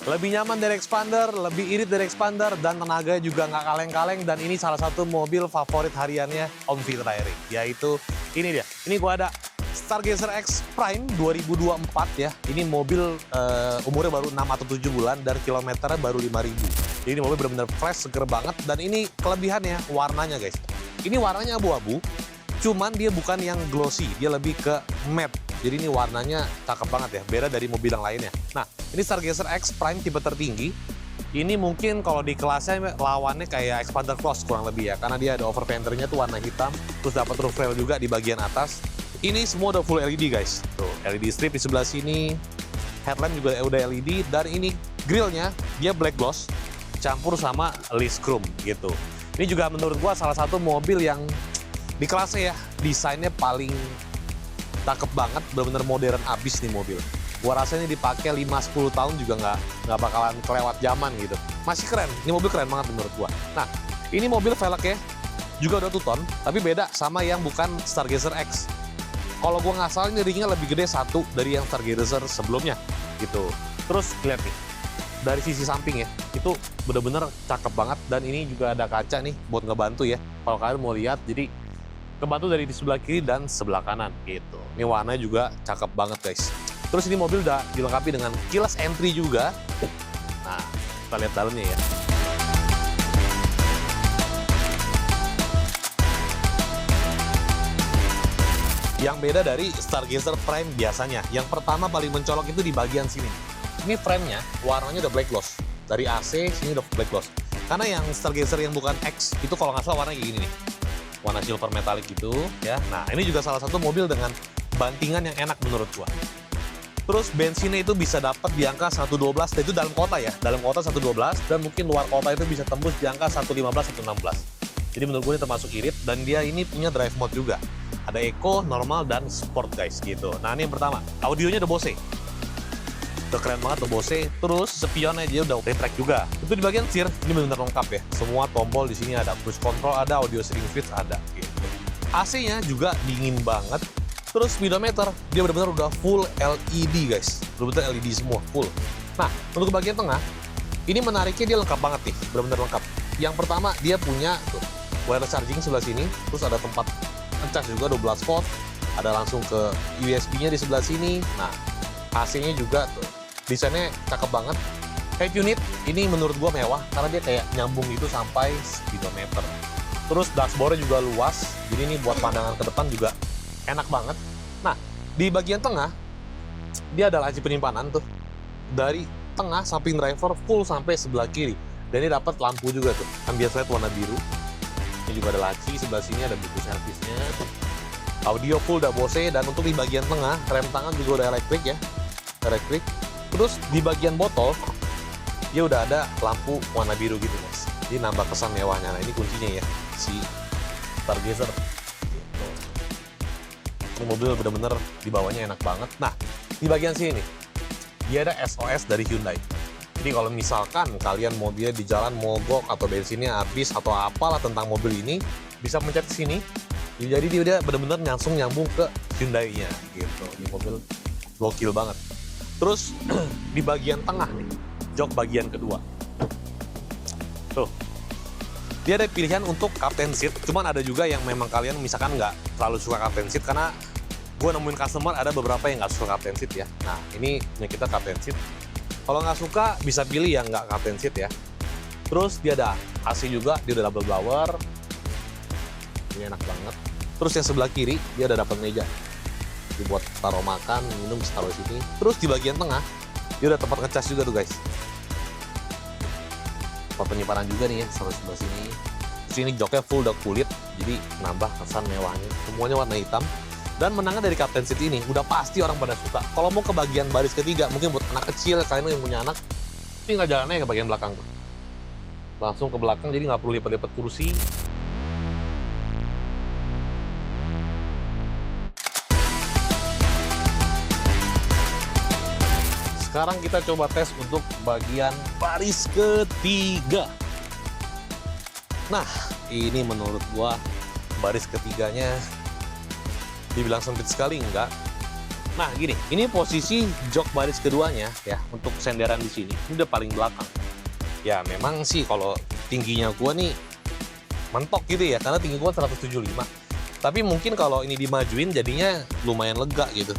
Lebih nyaman dari Expander, lebih irit dari Expander, dan tenaganya juga nggak kaleng-kaleng. Dan ini salah satu mobil favorit hariannya Om Fitra Eri, yaitu ini dia. Ini gua ada Stargazer X Prime 2024 ya. Ini mobil umurnya baru 6 atau 7 bulan dan kilometernya baru 5.000. Jadi ini mobil benar-benar fresh, seger banget. Dan ini kelebihannya warnanya guys. Ini warnanya abu-abu, cuman dia bukan yang glossy, dia lebih ke matte. Jadi ini warnanya cakep banget ya, beda dari mobil yang lainnya. Nah, ini Stargazer X Prime tipe tertinggi. Ini mungkin kalau di kelasnya lawannya kayak Expander Cross kurang lebih ya, karena dia ada over fendernya tuh warna hitam, terus dapat roof rail juga di bagian atas. Ini semua udah full LED guys. Tuh, LED strip di sebelah sini, headlamp juga udah LED, dan ini grillnya dia black gloss campur sama list chrome gitu. Ini juga menurut gua salah satu mobil yang di kelasnya ya, desainnya paling cakep banget, bener-bener modern abis nih mobil. Gua rasa ini dipakai 5-10 tahun juga nggak bakalan kelewat zaman gitu. Masih keren, ini mobil keren banget menurut gua. Nah, ini mobil velgnya juga udah 2 ton, tapi beda sama yang bukan Stargazer X. Kalau gua nggak salah ini ringnya lebih gede satu dari yang Stargazer sebelumnya gitu. Terus lihat nih, dari sisi samping ya, itu bener-bener cakep banget. Dan ini juga ada kaca nih buat ngebantu ya, kalau kalian mau lihat. Jadi kebantu dari di sebelah kiri dan sebelah kanan gitu. Ini warnanya juga cakep banget guys. Terus ini mobil udah dilengkapi dengan keyless entry juga. Nah, kita lihat dalamnya ya. Yang beda dari Stargazer Prime biasanya, yang pertama paling mencolok itu di bagian sini. Ini frame-nya warnanya udah black gloss. Dari AC sini udah black gloss. Karena yang Stargazer yang bukan X itu kalau nggak salah warnanya kayak gini nih. Warna silver metallic gitu ya. Nah, ini juga salah satu mobil dengan bantingan yang enak menurut gua. Terus bensinnya itu bisa dapat di angka 112, dan itu dalam kota ya. Dalam kota 112, dan mungkin luar kota itu bisa tembus di angka 115, 116. Jadi menurut gue ini termasuk irit, dan dia ini punya drive mode juga. Ada Eco, normal, dan sport guys gitu. Nah, ini yang pertama. Audionya udah Bose. Udah keren banget tuh Bose. Terus spionnya dia udah retract juga. Itu di bagian setir ini benar-benar lengkap ya. Semua tombol di sini ada, cruise control ada, audio steering switch ada gitu. AC-nya juga dingin banget. Terus speedometer dia benar-benar udah full LED guys. Benar-benar LED semua full. Nah, untuk bagian tengah ini menariknya dia lengkap banget nih, benar-benar lengkap. Yang pertama dia punya tuh, wireless charging sebelah sini, terus ada tempat ngecas juga 12 volt, ada langsung ke USB-nya di sebelah sini. Nah, AC-nya juga tuh desainnya cakep banget. Head unit ini menurut gua mewah karena dia kayak nyambung gitu sampai speedometer. Terus dashboardnya juga luas, jadi ini buat pandangan ke depan juga enak banget. Nah, di bagian tengah dia ada laci penyimpanan tuh. Dari tengah samping driver full sampai sebelah kiri. Dan ini dapat lampu juga tuh. Kan biasanya warna biru. Ini juga ada laci, sebelah sini ada buku servisnya. Audio full udah Bose, dan untuk di bagian tengah rem tangan juga udah elektrik ya. Elektrik. Terus di bagian botol dia udah ada lampu warna biru gitu guys. Jadi nambah kesan mewahnya. Nah, ini kuncinya ya, si Stargazer. Gitu. Ini mobil bener-bener dibawanya enak banget. Nah, di bagian sini nih, dia ada SOS dari Hyundai. Jadi kalau misalkan kalian mobilnya di jalan mogok atau bensinnya habis atau apalah tentang mobil ini, bisa mencet ke sini. Jadi dia udah bener-bener nyambung ke Hyundai-nya gitu. Ini mobil gokil banget. Terus di bagian tengah nih, jok bagian kedua. Tuh, dia ada pilihan untuk captain seat, cuman ada juga yang memang kalian misalkan nggak terlalu suka captain seat, karena gue nemuin customer ada beberapa yang nggak suka captain seat ya. Nah, ini punya kita captain seat. Kalau nggak suka bisa pilih yang nggak captain seat ya. Terus dia ada AC juga, dia udah double blower. Ini enak banget. Terus yang sebelah kiri dia ada dapat meja. Buat taruh makan, minum, bisa taruh sini. Terus di bagian tengah dia udah tempat ngecas juga tuh guys. Tempat penyimpanan juga nih ya, sampai sebelah sini. Terus ini joknya full udah kulit, jadi nambah kesan mewahnya. Semuanya warna hitam. Dan menangnya dari captain seat ini udah pasti orang pada suka. Kalau mau ke bagian baris ketiga, mungkin buat anak kecil, kalian yang punya anak, tinggal jalannya ke bagian belakang tuh. Langsung ke belakang, jadi nggak perlu lipat-lipat kursi. Sekarang kita coba tes untuk bagian baris ketiga. Nah, ini menurut gua baris ketiganya dibilang sempit sekali enggak. Nah gini, ini posisi jok baris keduanya ya untuk senderan di sini. Ini udah paling belakang. Ya memang sih kalau tingginya gua nih mentok gitu ya, karena tinggi gua 175. Tapi mungkin kalau ini dimajuin jadinya lumayan lega gitu.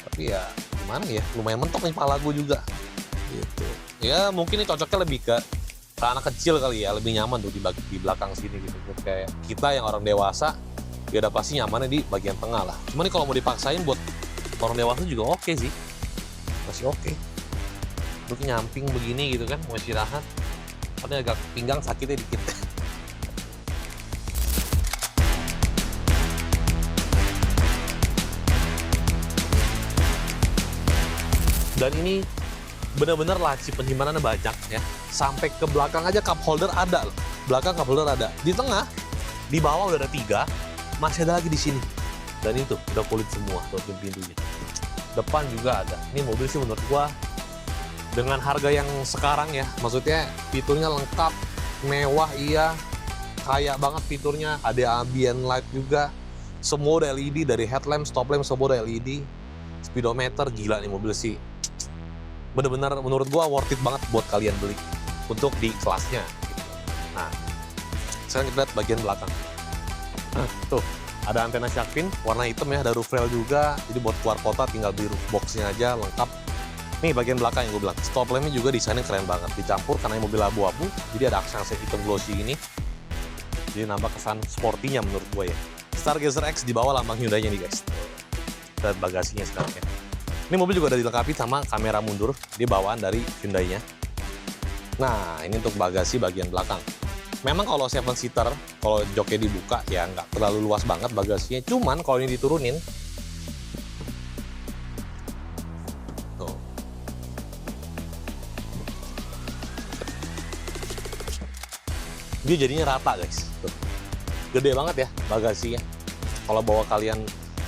Tapi ya gimana ya, lumayan mentok nih pala gua juga. Gitu. Ya mungkin ini cocoknya lebih ke anak kecil kali ya, lebih nyaman tuh di belakang sini gitu. Kayak kita yang orang dewasa, ya udah pasti nyamannya di bagian tengah lah. Cuman nih kalau mau dipaksain buat orang dewasa juga oke sih, masih oke. Duduk nyamping begini gitu kan, mau istirahat, tapi agak pinggang sakitnya dikit. Dan ini benar-benar laci penyimpanan banyak ya, sampai ke belakang aja cup holder ada loh. Belakang cup holder ada, di tengah, di bawah udah ada 3. Masih ada lagi di sini. Dan itu udah kulit semua tuh pintunya. Depan juga ada. Ini mobil sih menurut gua dengan harga yang sekarang ya, maksudnya fiturnya lengkap, mewah iya, kaya banget fiturnya, ada ambient light juga. Semua udah LED, dari headlamp, stop lamp semua udah LED. Speedometer gila nih mobil sih. Bener-bener menurut gua worth it banget buat kalian beli untuk di kelasnya gitu. Nah, sekarang kita lihat bagian belakang. Tuh, ada antena shark fin, warna hitam ya, ada roof rail juga. Jadi buat keluar kota tinggal beli roof boxnya aja, lengkap. Nih bagian belakang yang gue bilang, stop lampnya juga desainnya keren banget. Dicampur karena mobil abu-abu, jadi ada aksen hitam glossy ini. Jadi nambah kesan sportinya menurut gue ya. Stargazer X di bawah lambang Hyundai-nya nih guys. Dan bagasinya sekarang ya. Ini mobil juga udah dilengkapi sama kamera mundur, dia bawaan dari Hyundai-nya. Nah, ini untuk bagasi bagian belakang. Memang kalau 7-seater, kalau joknya dibuka ya nggak terlalu luas banget bagasinya. Cuman kalau ini diturunin, tuh. Dia jadinya rata guys. Tuh. Gede banget ya bagasinya. Kalau kalian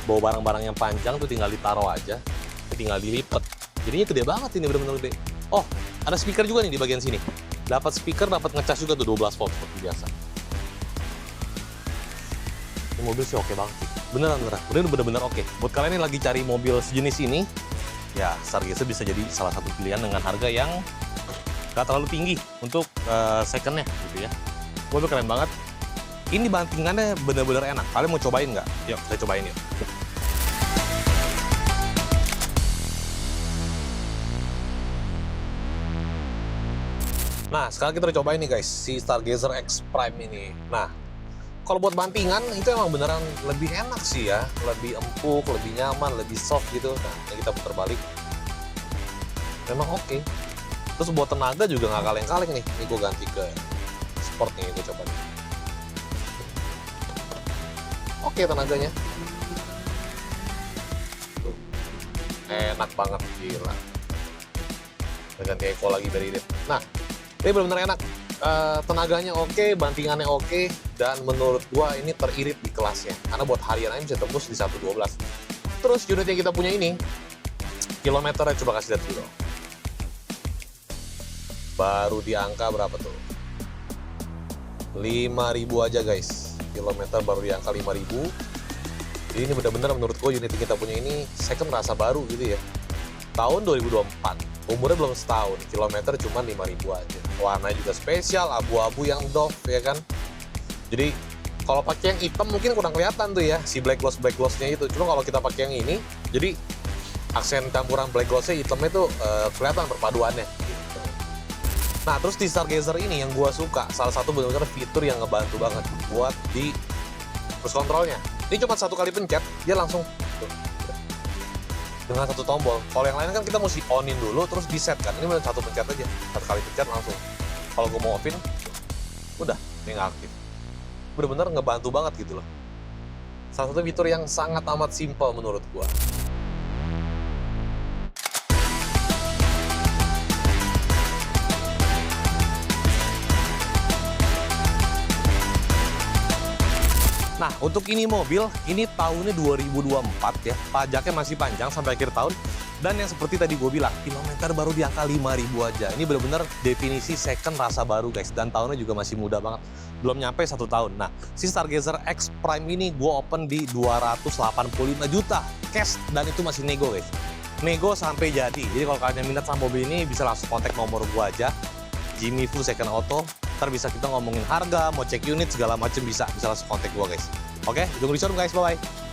bawa barang-barang yang panjang tuh tinggal ditaruh aja, tinggal dilipat. Jadinya gede banget ini, bener-bener gede. Oh, ada speaker juga nih di bagian sini. Dapat speaker, dapat ngecas juga tuh 12 volt seperti biasa. Ini mobil sih oke banget sih. Beneran oke. Buat kalian yang lagi cari mobil sejenis ini, ya Stargazer bisa jadi salah satu pilihan dengan harga yang gak terlalu tinggi untuk secondnya gitu ya. Mobil keren banget. Ini bantingannya bener-bener enak. Kalian mau cobain nggak? Yuk, saya cobain yuk. Nah, sekarang kita udah cobain nih guys, si Stargazer X Prime ini. Nah, kalau buat bantingan itu emang beneran lebih enak sih ya. Lebih empuk, lebih nyaman, lebih soft gitu. Nah, ini kita putar balik. Memang oke. Terus buat tenaga juga nggak kaleng-kaleng nih. Ini gue ganti ke sport nih, gue coba nih. Oke tenaganya. Tuh. Enak banget, gila. Kita ganti Eco lagi dari irit. Nah, ini benar-benar enak. Tenaganya oke, bantingannya oke, dan menurut gua ini teririt di kelasnya. Karena buat harian aja bisa tembus di 112. Terus unit yang kita punya ini, kilometernya coba kasih lihat dulu. Baru di angka berapa tuh? 5.000 aja guys. Kilometer baru di angka 5.000. Jadi ini benar-benar menurut gua unit yang kita punya ini second rasa baru gitu ya. Tahun 2024. Umurnya belum setahun, kilometer cuma 5.000 aja. Warna juga spesial, abu-abu yang Dove ya kan. Jadi kalau pakai yang hitam mungkin kurang kelihatan tuh ya, si black gloss-nya itu. Cuma kalau kita pakai yang ini, jadi aksen campuran black gloss-nya hitamnya tuh kelihatan perpaduannya. Gitu. Nah terus di Stargazer ini yang gua suka, salah satu benar-benar fitur yang ngebantu banget buat di cruise controlnya. Ini cuma satu kali pencet, dia langsung tuh, dengan satu tombol. Kalau yang lain kan kita mesti on-in dulu terus di set kan. Ini bener satu pencet aja, satu kali pencet langsung. Kalau gue mau off-in, udah, ini nggak aktif. Bener-bener ngebantu banget gitu loh. Salah satu fitur yang sangat amat simpel menurut gue. Nah, untuk ini mobil, ini tahunnya 2024 ya. Pajaknya masih panjang sampai akhir tahun. Dan yang seperti tadi gue bilang, kilometer baru di angka 5.000 aja. Ini bener-bener definisi second rasa baru guys. Dan tahunnya juga masih muda banget. Belum nyampe 1 tahun. Nah, si Stargazer X Prime ini gue open di 285 juta cash. Dan itu masih nego guys. Nego sampai jadi. Jadi kalau kalian minat sama mobil ini, bisa langsung kontak nomor gue aja. Jimmy Fu Second Auto. Ntar bisa kita ngomongin harga, mau cek unit, segala macem bisa. Bisa langsung kontak gue guys. Oke, tunggu di showroom guys. Bye-bye.